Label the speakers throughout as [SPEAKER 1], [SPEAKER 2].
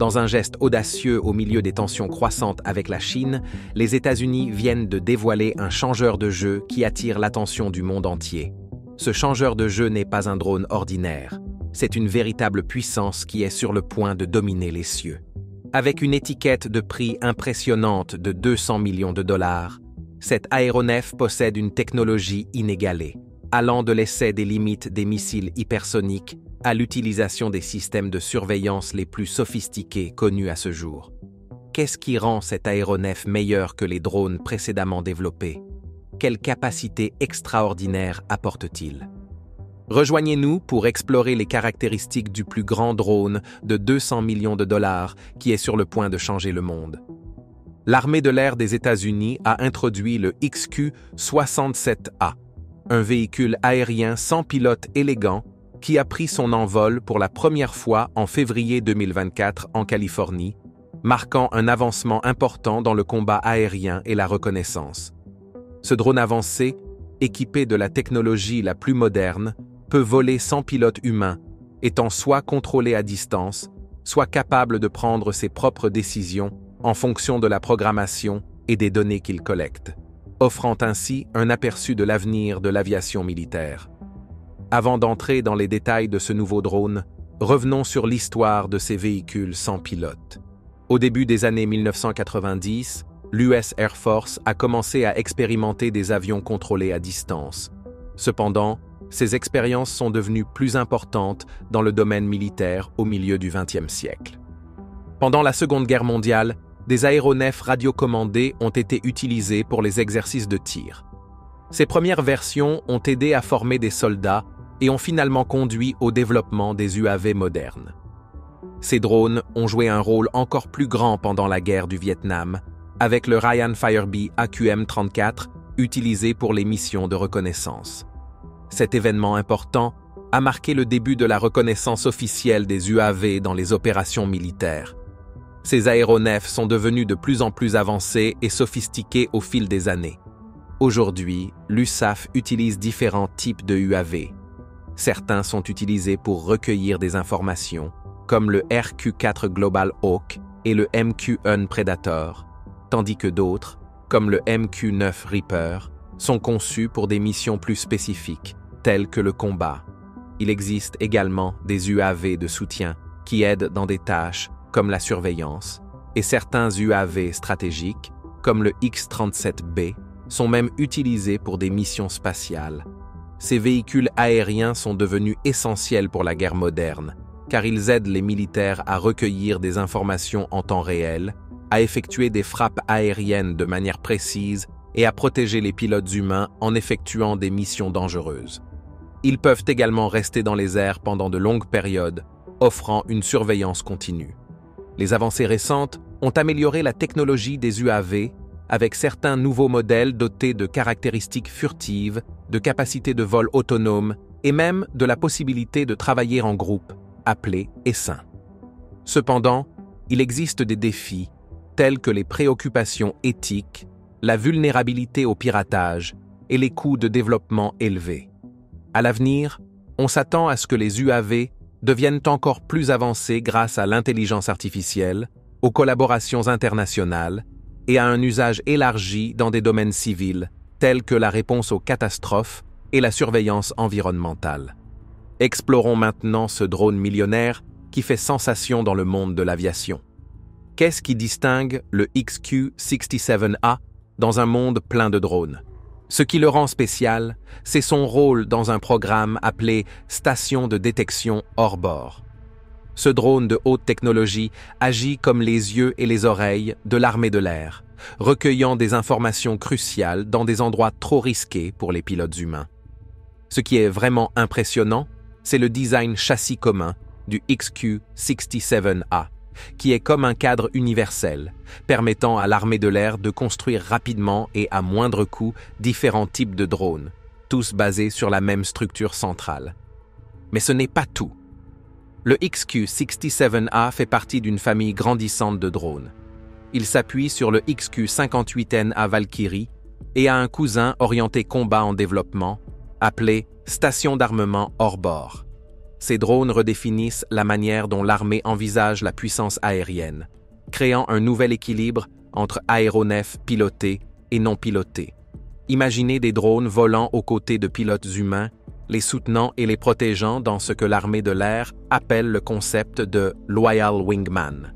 [SPEAKER 1] Dans un geste audacieux au milieu des tensions croissantes avec la Chine, les États-Unis viennent de dévoiler un changeur de jeu qui attire l'attention du monde entier. Ce changeur de jeu n'est pas un drone ordinaire. C'est une véritable puissance qui est sur le point de dominer les cieux. Avec une étiquette de prix impressionnante de 200 millions de dollars, cet aéronef possède une technologie inégalée, allant de l'essai des limites des missiles hypersoniques à l'utilisation des systèmes de surveillance les plus sophistiqués connus à ce jour. Qu'est-ce qui rend cet aéronef meilleur que les drones précédemment développés? Quelle capacité extraordinaire apporte-t-il? Rejoignez-nous pour explorer les caractéristiques du plus grand drone de 200 millions de dollars qui est sur le point de changer le monde. L'armée de l'air des États-Unis a introduit le XQ-67A, un véhicule aérien sans pilote élégant qui a pris son envol pour la première fois en février 2024 en Californie, marquant un avancement important dans le combat aérien et la reconnaissance. Ce drone avancé, équipé de la technologie la plus moderne, peut voler sans pilote humain, étant soit contrôlé à distance, soit capable de prendre ses propres décisions en fonction de la programmation et des données qu'il collecte, offrant ainsi un aperçu de l'avenir de l'aviation militaire. Avant d'entrer dans les détails de ce nouveau drone, revenons sur l'histoire de ces véhicules sans pilote. Au début des années 1990, l'US Air Force a commencé à expérimenter des avions contrôlés à distance. Cependant, ces expériences sont devenues plus importantes dans le domaine militaire au milieu du XXe siècle. Pendant la Seconde Guerre mondiale, des aéronefs radiocommandés ont été utilisés pour les exercices de tir. Ces premières versions ont aidé à former des soldats et ont finalement conduit au développement des UAV modernes. Ces drones ont joué un rôle encore plus grand pendant la guerre du Vietnam, avec le Ryan Firebee AQM-34 utilisé pour les missions de reconnaissance. Cet événement important a marqué le début de la reconnaissance officielle des UAV dans les opérations militaires. Ces aéronefs sont devenus de plus en plus avancés et sophistiqués au fil des années. Aujourd'hui, l'USAF utilise différents types de UAV. Certains sont utilisés pour recueillir des informations, comme le RQ-4 Global Hawk et le MQ-1 Predator, tandis que d'autres, comme le MQ-9 Reaper, sont conçus pour des missions plus spécifiques, telles que le combat. Il existe également des UAV de soutien qui aident dans des tâches comme la surveillance, et certains UAV stratégiques, comme le X-37B, sont même utilisés pour des missions spatiales. Ces véhicules aériens sont devenus essentiels pour la guerre moderne, car ils aident les militaires à recueillir des informations en temps réel, à effectuer des frappes aériennes de manière précise et à protéger les pilotes humains en effectuant des missions dangereuses. Ils peuvent également rester dans les airs pendant de longues périodes, offrant une surveillance continue. Les avancées récentes ont amélioré la technologie des UAV avec certains nouveaux modèles dotés de caractéristiques furtives, de capacités de vol autonome et même de la possibilité de travailler en groupe, appelé essaim. Cependant, il existe des défis tels que les préoccupations éthiques, la vulnérabilité au piratage et les coûts de développement élevés. À l'avenir, on s'attend à ce que les UAV deviennent encore plus avancés grâce à l'intelligence artificielle, aux collaborations internationales et à un usage élargi dans des domaines civils, tels que la réponse aux catastrophes et la surveillance environnementale. Explorons maintenant ce drone millionnaire qui fait sensation dans le monde de l'aviation. Qu'est-ce qui distingue le XQ-67A dans un monde plein de drones? Ce qui le rend spécial, c'est son rôle dans un programme appelé Station de détection hors bord. Ce drone de haute technologie agit comme les yeux et les oreilles de l'armée de l'air, recueillant des informations cruciales dans des endroits trop risqués pour les pilotes humains. Ce qui est vraiment impressionnant, c'est le design châssis commun du XQ-67A, qui est comme un cadre universel, permettant à l'armée de l'air de construire rapidement et à moindre coût différents types de drones, tous basés sur la même structure centrale. Mais ce n'est pas tout. Le XQ-67A fait partie d'une famille grandissante de drones. Il s'appuie sur le XQ-58NA Valkyrie et a un cousin orienté combat en développement, appelé Station d'armement hors bord. Ces drones redéfinissent la manière dont l'armée envisage la puissance aérienne, créant un nouvel équilibre entre aéronefs pilotés et non pilotés. Imaginez des drones volant aux côtés de pilotes humains, les soutenant et les protégeant dans ce que l'armée de l'air appelle le concept de « Loyal Wingman ».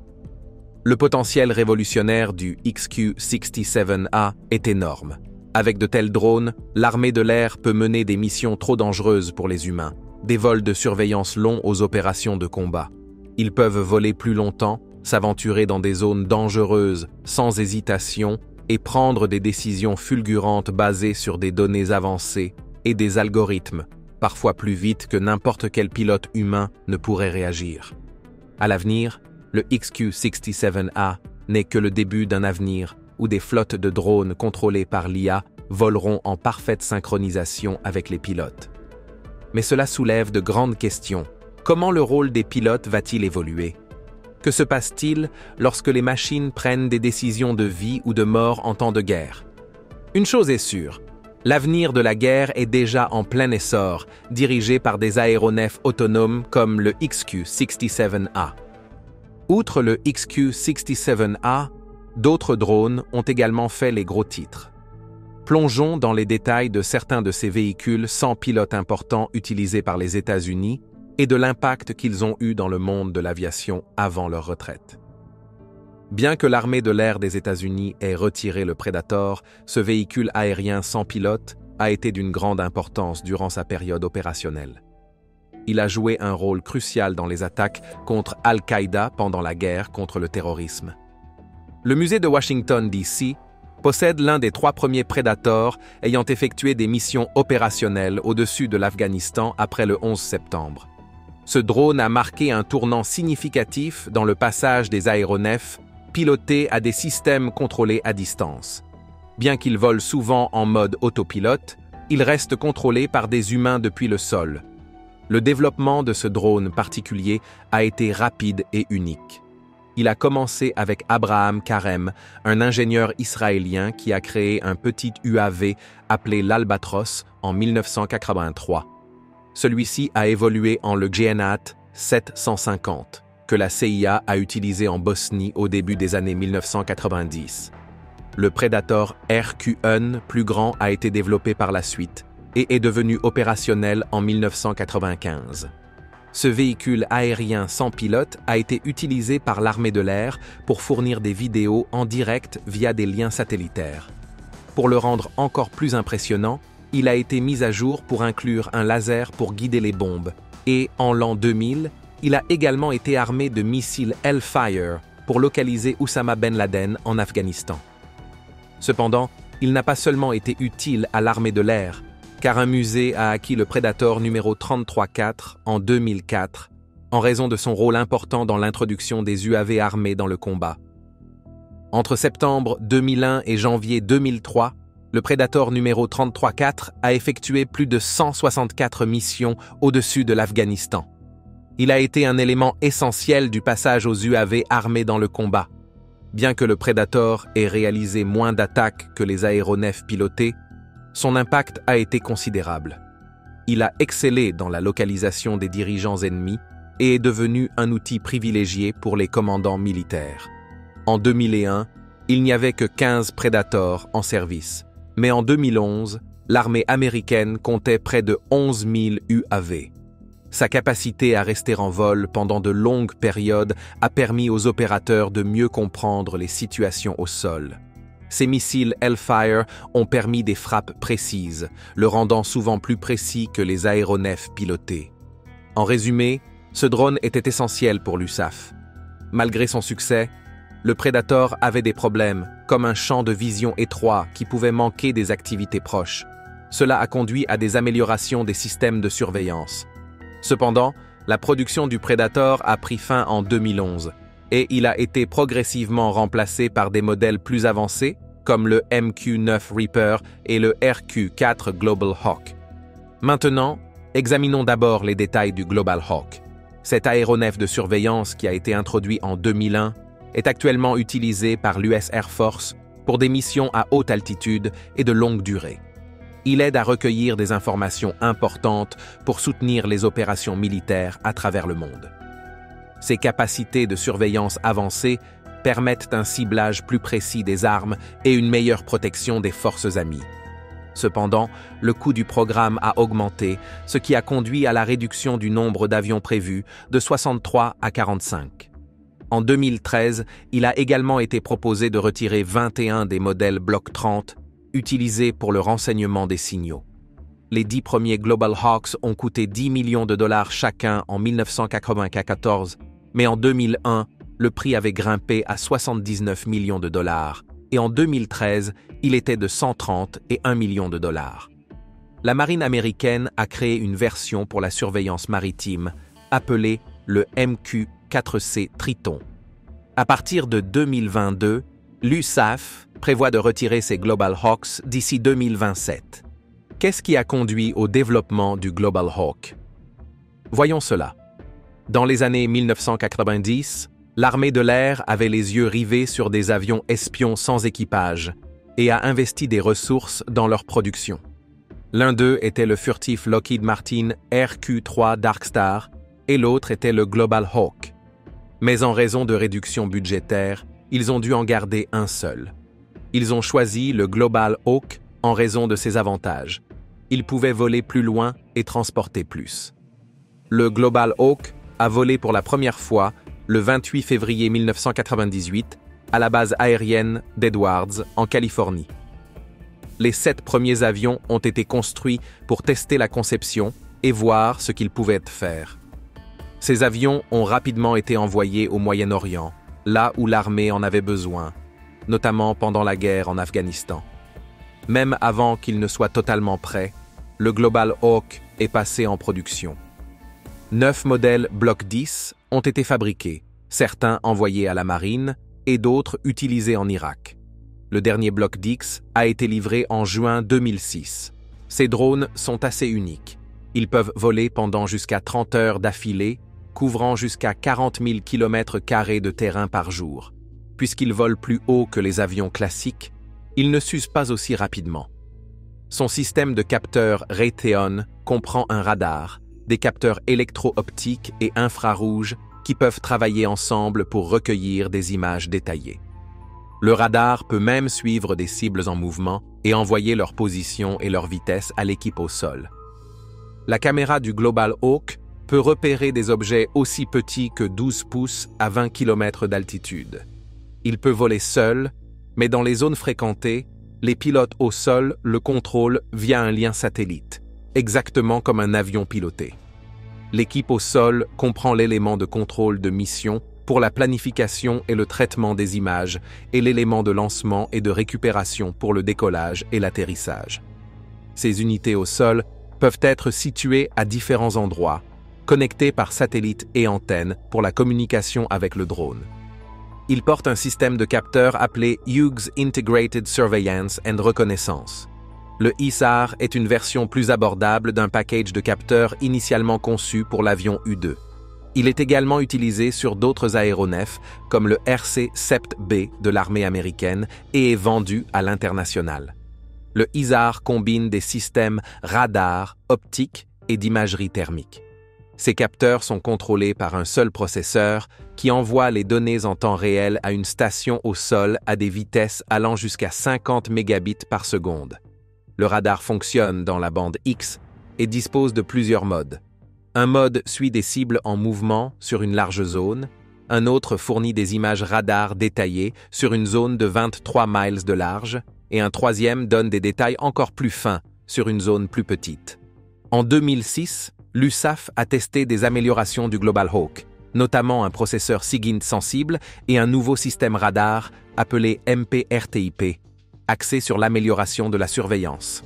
[SPEAKER 1] Le potentiel révolutionnaire du XQ-67A est énorme. Avec de tels drones, l'armée de l'air peut mener des missions trop dangereuses pour les humains, des vols de surveillance longs aux opérations de combat. Ils peuvent voler plus longtemps, s'aventurer dans des zones dangereuses sans hésitation et prendre des décisions fulgurantes basées sur des données avancées et des algorithmes, parfois plus vite que n'importe quel pilote humain ne pourrait réagir. À l'avenir, le XQ-67A n'est que le début d'un avenir où des flottes de drones contrôlées par l'IA voleront en parfaite synchronisation avec les pilotes. Mais cela soulève de grandes questions. Comment le rôle des pilotes va-t-il évoluer? Que se passe-t-il lorsque les machines prennent des décisions de vie ou de mort en temps de guerre? Une chose est sûre, l'avenir de la guerre est déjà en plein essor, dirigé par des aéronefs autonomes comme le XQ-67A. Outre le XQ-67A, d'autres drones ont également fait les gros titres. Plongeons dans les détails de certains de ces véhicules sans pilote importants utilisés par les États-Unis et de l'impact qu'ils ont eu dans le monde de l'aviation avant leur retraite. Bien que l'armée de l'air des États-Unis ait retiré le Predator, ce véhicule aérien sans pilote a été d'une grande importance durant sa période opérationnelle. Il a joué un rôle crucial dans les attaques contre Al-Qaïda pendant la guerre contre le terrorisme. Le musée de Washington, D.C., possède l'un des 3 premiers Predators ayant effectué des missions opérationnelles au-dessus de l'Afghanistan après le 11 septembre. Ce drone a marqué un tournant significatif dans le passage des aéronefs pilotés à des systèmes contrôlés à distance. Bien qu'il vole souvent en mode autopilote, il reste contrôlé par des humains depuis le sol. Le développement de ce drone particulier a été rapide et unique. Il a commencé avec Abraham Karem, un ingénieur israélien qui a créé un petit UAV appelé l'Albatros en 1983. Celui-ci a évolué en le GNAT 750, que la CIA a utilisé en Bosnie au début des années 1990. Le Predator RQ-1 plus grand a été développé par la suite et est devenu opérationnel en 1995. Ce véhicule aérien sans pilote a été utilisé par l'armée de l'air pour fournir des vidéos en direct via des liens satellitaires. Pour le rendre encore plus impressionnant, il a été mis à jour pour inclure un laser pour guider les bombes et, en l'an 2000, il a également été armé de missiles Hellfire pour localiser Oussama Ben Laden en Afghanistan. Cependant, il n'a pas seulement été utile à l'armée de l'air, car un musée a acquis le Predator numéro 33-4 en 2004 en raison de son rôle important dans l'introduction des UAV armés dans le combat. Entre septembre 2001 et janvier 2003, le Predator numéro 33-4 a effectué plus de 164 missions au-dessus de l'Afghanistan. Il a été un élément essentiel du passage aux UAV armés dans le combat. Bien que le Predator ait réalisé moins d'attaques que les aéronefs pilotés, son impact a été considérable. Il a excellé dans la localisation des dirigeants ennemis et est devenu un outil privilégié pour les commandants militaires. En 2001, il n'y avait que 15 Predators en service, mais en 2011, l'armée américaine comptait près de 11 000 UAV. Sa capacité à rester en vol pendant de longues périodes a permis aux opérateurs de mieux comprendre les situations au sol. Ces missiles Hellfire ont permis des frappes précises, le rendant souvent plus précis que les aéronefs pilotés. En résumé, ce drone était essentiel pour l'USAF. Malgré son succès, le Predator avait des problèmes, comme un champ de vision étroit qui pouvait manquer des activités proches. Cela a conduit à des améliorations des systèmes de surveillance. Cependant, la production du Predator a pris fin en 2011 et il a été progressivement remplacé par des modèles plus avancés comme le MQ-9 Reaper et le RQ-4 Global Hawk. Maintenant, examinons d'abord les détails du Global Hawk. Cet aéronef de surveillance qui a été introduit en 2001 est actuellement utilisé par l'US Air Force pour des missions à haute altitude et de longue durée. Il aide à recueillir des informations importantes pour soutenir les opérations militaires à travers le monde. Ses capacités de surveillance avancées permettent un ciblage plus précis des armes et une meilleure protection des forces amies. Cependant, le coût du programme a augmenté, ce qui a conduit à la réduction du nombre d'avions prévus de 63 à 45. En 2013, il a également été proposé de retirer 21 des modèles Block 30 utilisés pour le renseignement des signaux. Les 10 premiers Global Hawks ont coûté 10 millions de dollars chacun en 1994, mais en 2001, le prix avait grimpé à 79 millions de dollars, et en 2013, il était de 130 et 1 million de dollars. La marine américaine a créé une version pour la surveillance maritime, appelée le MQ-4C Triton. À partir de 2022, l'USAF prévoit de retirer ses Global Hawks d'ici 2027. Qu'est-ce qui a conduit au développement du Global Hawk? Voyons cela. Dans les années 1990, l'armée de l'air avait les yeux rivés sur des avions espions sans équipage et a investi des ressources dans leur production. L'un d'eux était le furtif Lockheed Martin RQ-3 Darkstar et l'autre était le Global Hawk. Mais en raison de réductions budgétaires, ils ont dû en garder un seul. Ils ont choisi le Global Hawk en raison de ses avantages. Il pouvait voler plus loin et transporter plus. Le Global Hawk a volé pour la première fois le 28 février 1998 à la base aérienne d'Edwards, en Californie. Les 7 premiers avions ont été construits pour tester la conception et voir ce qu'ils pouvaient faire. Ces avions ont rapidement été envoyés au Moyen-Orient, là où l'armée en avait besoin, notamment pendant la guerre en Afghanistan. Même avant qu'il ne soit totalement prêt, le Global Hawk est passé en production. 9 modèles Block 10 ont été fabriqués, certains envoyés à la marine et d'autres utilisés en Irak. Le dernier Block 10 a été livré en juin 2006. Ces drones sont assez uniques. Ils peuvent voler pendant jusqu'à 30 heures d'affilée, couvrant jusqu'à 40 000 km² de terrain par jour. Puisqu'ils volent plus haut que les avions classiques, ils ne s'usent pas aussi rapidement. Son système de capteurs Raytheon comprend un radar, des capteurs électro-optiques et infrarouges qui peuvent travailler ensemble pour recueillir des images détaillées. Le radar peut même suivre des cibles en mouvement et envoyer leur position et leur vitesse à l'équipe au sol. La caméra du Global Hawk peut repérer des objets aussi petits que 12 pouces à 20 km d'altitude. Il peut voler seul, mais dans les zones fréquentées, les pilotes au sol le contrôlent via un lien satellite, exactement comme un avion piloté. L'équipe au sol comprend l'élément de contrôle de mission pour la planification et le traitement des images et l'élément de lancement et de récupération pour le décollage et l'atterrissage. Ces unités au sol peuvent être situées à différents endroits, connectées par satellite et antenne pour la communication avec le drone. Il porte un système de capteurs appelé Hughes Integrated Surveillance and Reconnaissance. Le ISAR est une version plus abordable d'un package de capteurs initialement conçu pour l'avion U-2. Il est également utilisé sur d'autres aéronefs comme le RC-7B de l'armée américaine et est vendu à l'international. Le ISAR combine des systèmes radar, optiques et d'imagerie thermique. Ces capteurs sont contrôlés par un seul processeur qui envoie les données en temps réel à une station au sol à des vitesses allant jusqu'à 50 mégabits par seconde. Le radar fonctionne dans la bande X et dispose de plusieurs modes. Un mode suit des cibles en mouvement sur une large zone, un autre fournit des images radar détaillées sur une zone de 23 miles de large, et un troisième donne des détails encore plus fins sur une zone plus petite. En 2006, l'USAF a testé des améliorations du Global Hawk, notamment un processeur SIGINT sensible et un nouveau système radar appelé MPRTIP, axé sur l'amélioration de la surveillance.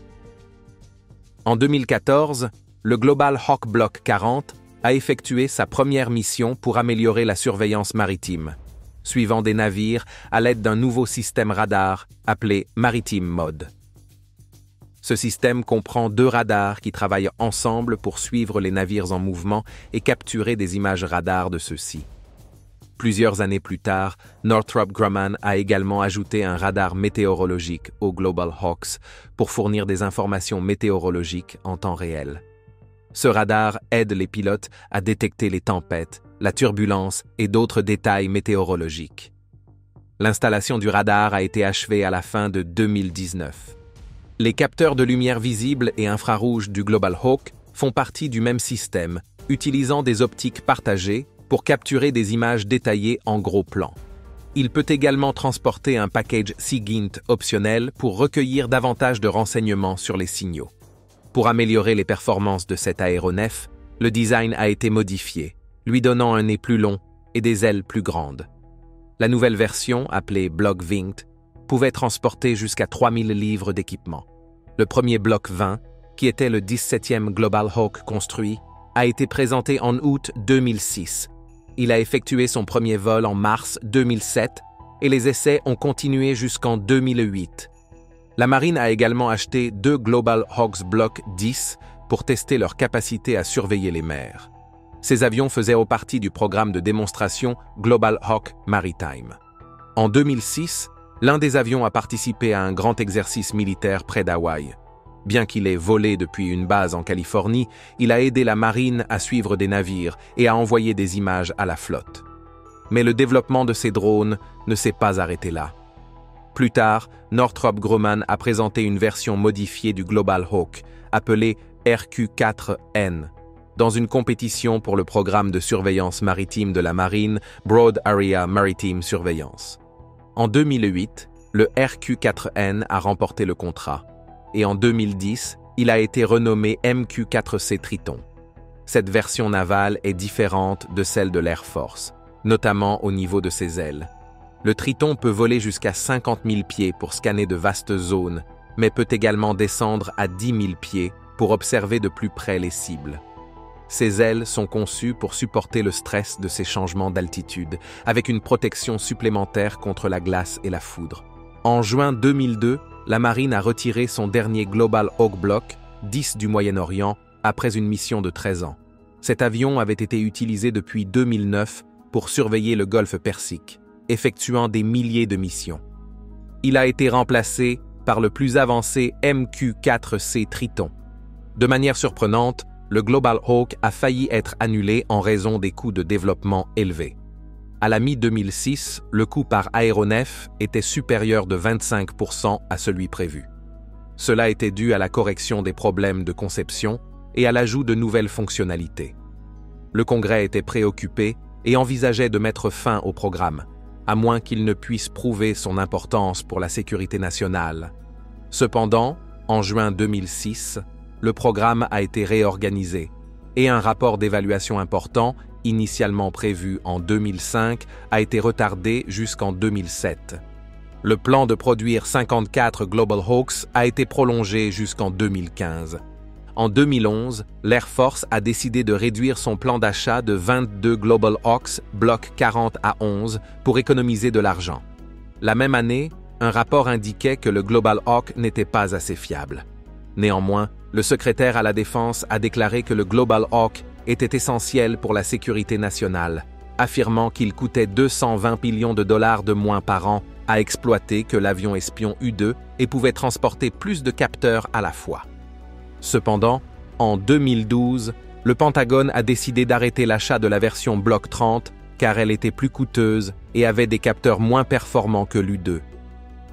[SPEAKER 1] En 2014, le Global Hawk Block 40 a effectué sa première mission pour améliorer la surveillance maritime, suivant des navires à l'aide d'un nouveau système radar appelé Maritime Mode. Ce système comprend 2 radars qui travaillent ensemble pour suivre les navires en mouvement et capturer des images radar de ceux-ci. Plusieurs années plus tard, Northrop Grumman a également ajouté un radar météorologique au Global Hawks pour fournir des informations météorologiques en temps réel. Ce radar aide les pilotes à détecter les tempêtes, la turbulence et d'autres détails météorologiques. L'installation du radar a été achevée à la fin de 2019. Les capteurs de lumière visible et infrarouge du Global Hawk font partie du même système, utilisant des optiques partagées pour capturer des images détaillées en gros plan. Il peut également transporter un package SIGINT optionnel pour recueillir davantage de renseignements sur les signaux. Pour améliorer les performances de cet aéronef, le design a été modifié, lui donnant un nez plus long et des ailes plus grandes. La nouvelle version, appelée Block 20, pouvait transporter jusqu'à 3000 livres d'équipement. Le premier Block 20, qui était le 17e Global Hawk construit, a été présenté en août 2006. Il a effectué son premier vol en mars 2007 et les essais ont continué jusqu'en 2008. La marine a également acheté 2 Global Hawks Block 10 pour tester leur capacité à surveiller les mers. Ces avions faisaient partie du programme de démonstration Global Hawk Maritime. En 2006, l'un des avions a participé à un grand exercice militaire près d'Hawaï. Bien qu'il ait volé depuis une base en Californie, il a aidé la marine à suivre des navires et à envoyer des images à la flotte. Mais le développement de ces drones ne s'est pas arrêté là. Plus tard, Northrop Grumman a présenté une version modifiée du Global Hawk, appelée RQ-4N, dans une compétition pour le programme de surveillance maritime de la marine Broad Area Maritime Surveillance. En 2008, le RQ-4N a remporté le contrat, et en 2010, il a été renommé MQ-4C Triton. Cette version navale est différente de celle de l'Air Force, notamment au niveau de ses ailes. Le Triton peut voler jusqu'à 50 000 pieds pour scanner de vastes zones, mais peut également descendre à 10 000 pieds pour observer de plus près les cibles. Ses ailes sont conçues pour supporter le stress de ces changements d'altitude, avec une protection supplémentaire contre la glace et la foudre. En juin 2002, la marine a retiré son dernier Global Hawk Block 10 du Moyen-Orient après une mission de 13 ans. Cet avion avait été utilisé depuis 2009 pour surveiller le golfe Persique, effectuant des milliers de missions. Il a été remplacé par le plus avancé MQ-4C Triton. De manière surprenante, le Global Hawk a failli être annulé en raison des coûts de développement élevés. À la mi-2006, le coût par aéronef était supérieur de 25% à celui prévu. Cela était dû à la correction des problèmes de conception et à l'ajout de nouvelles fonctionnalités. Le Congrès était préoccupé et envisageait de mettre fin au programme, à moins qu'il ne puisse prouver son importance pour la sécurité nationale. Cependant, en juin 2006, le programme a été réorganisé et un rapport d'évaluation important, initialement prévu en 2005, a été retardé jusqu'en 2007. Le plan de produire 54 Global Hawks a été prolongé jusqu'en 2015. En 2011, l'Air Force a décidé de réduire son plan d'achat de 22 Global Hawks Block 40 à 11 pour économiser de l'argent. La même année, un rapport indiquait que le Global Hawk n'était pas assez fiable. Néanmoins, le secrétaire à la Défense a déclaré que le Global Hawk était essentiel pour la sécurité nationale, affirmant qu'il coûtait 220 millions de dollars de moins par an à exploiter que l'avion espion U-2 et pouvait transporter plus de capteurs à la fois. Cependant, en 2012, le Pentagone a décidé d'arrêter l'achat de la version Block 30 car elle était plus coûteuse et avait des capteurs moins performants que l'U-2.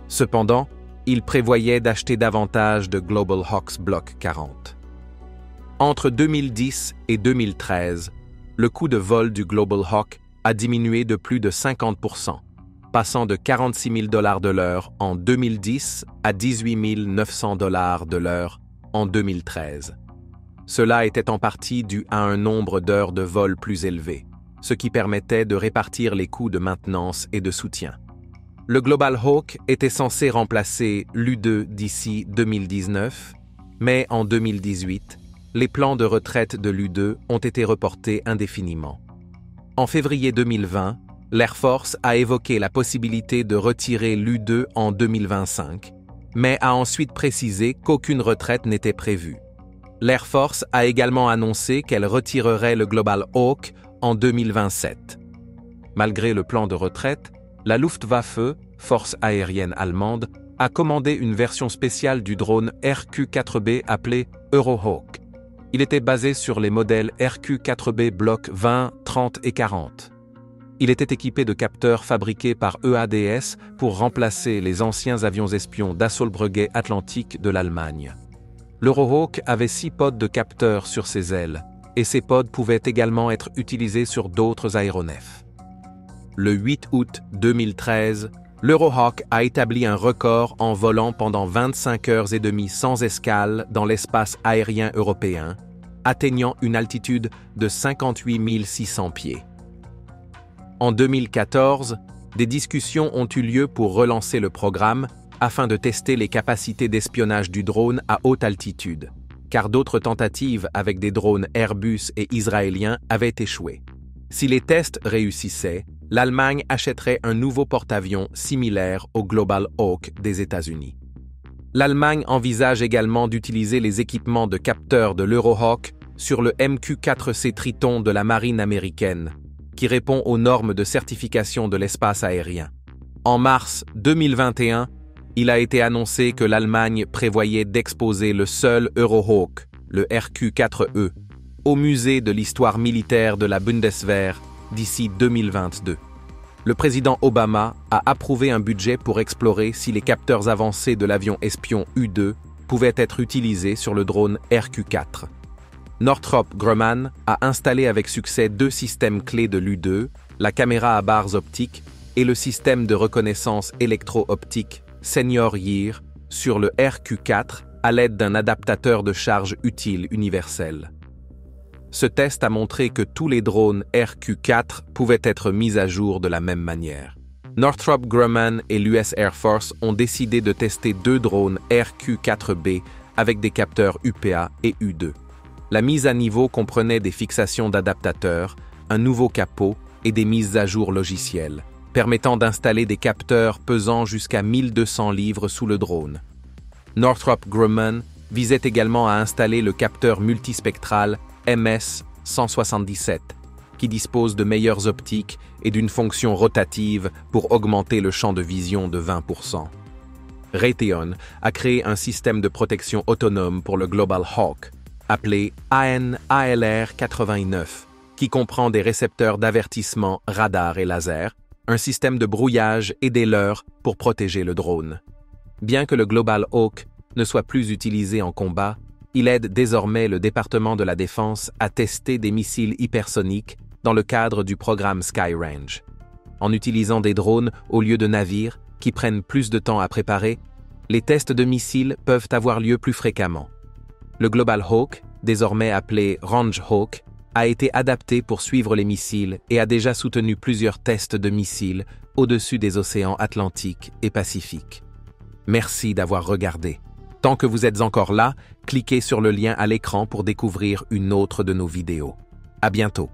[SPEAKER 1] Cependant, il prévoyait d'acheter davantage de Global Hawks Block 40. Entre 2010 et 2013, le coût de vol du Global Hawk a diminué de plus de 50%, passant de 46 000 $ de l'heure en 2010 à 18 900 $ de l'heure en 2013. Cela était en partie dû à un nombre d'heures de vol plus élevé, ce qui permettait de répartir les coûts de maintenance et de soutien. Le Global Hawk était censé remplacer l'U-2 d'ici 2019, mais en 2018, les plans de retraite de l'U-2 ont été reportés indéfiniment. En février 2020, l'Air Force a évoqué la possibilité de retirer l'U-2 en 2025, mais a ensuite précisé qu'aucune retraite n'était prévue. L'Air Force a également annoncé qu'elle retirerait le Global Hawk en 2027. Malgré le plan de retraite, la Luftwaffe, force aérienne allemande, a commandé une version spéciale du drone RQ-4B appelé Eurohawk. Il était basé sur les modèles RQ-4B Block 20, 30 et 40. Il était équipé de capteurs fabriqués par EADS pour remplacer les anciens avions espions Dassault Breguet Atlantique de l'Allemagne. L'Eurohawk avait 6 pods de capteurs sur ses ailes, et ces pods pouvaient également être utilisés sur d'autres aéronefs. Le 8 août 2013, l'Eurohawk a établi un record en volant pendant 25 heures et demie sans escale dans l'espace aérien européen, atteignant une altitude de 58 600 pieds. En 2014, des discussions ont eu lieu pour relancer le programme afin de tester les capacités d'espionnage du drone à haute altitude, car d'autres tentatives avec des drones Airbus et israéliens avaient échoué. Si les tests réussissaient, l'Allemagne achèterait un nouveau porte-avions similaire au Global Hawk des États-Unis. L'Allemagne envisage également d'utiliser les équipements de capteurs de l'Eurohawk sur le MQ-4C Triton de la marine américaine, qui répond aux normes de certification de l'espace aérien. En mars 2021, il a été annoncé que l'Allemagne prévoyait d'exposer le seul Eurohawk, le RQ-4E, au musée de l'histoire militaire de la Bundeswehr d'ici 2022. Le président Obama a approuvé un budget pour explorer si les capteurs avancés de l'avion espion U-2 pouvaient être utilisés sur le drone RQ-4. Northrop Grumman a installé avec succès 2 systèmes clés de l'U-2, la caméra à barres optiques et le système de reconnaissance électro-optique Senior Year sur le RQ-4 à l'aide d'un adaptateur de charge utile universel. Ce test a montré que tous les drones RQ-4 pouvaient être mis à jour de la même manière. Northrop Grumman et l'US Air Force ont décidé de tester 2 drones RQ-4B avec des capteurs UPA et U-2. La mise à niveau comprenait des fixations d'adaptateurs, un nouveau capot et des mises à jour logicielles, permettant d'installer des capteurs pesant jusqu'à 1200 livres sous le drone. Northrop Grumman visait également à installer le capteur multispectral MS-177, qui dispose de meilleures optiques et d'une fonction rotative pour augmenter le champ de vision de 20%. Raytheon a créé un système de protection autonome pour le Global Hawk, appelé AN/ALR-89, qui comprend des récepteurs d'avertissement radar et laser, un système de brouillage et des leurres pour protéger le drone. Bien que le Global Hawk ne soit plus utilisé en combat, il aide désormais le département de la Défense à tester des missiles hypersoniques dans le cadre du programme Skyrange. En utilisant des drones au lieu de navires qui prennent plus de temps à préparer, les tests de missiles peuvent avoir lieu plus fréquemment. Le Global Hawk, désormais appelé Range Hawk, a été adapté pour suivre les missiles et a déjà soutenu plusieurs tests de missiles au-dessus des océans Atlantique et Pacifique. Merci d'avoir regardé. Tant que vous êtes encore là, cliquez sur le lien à l'écran pour découvrir une autre de nos vidéos. À bientôt.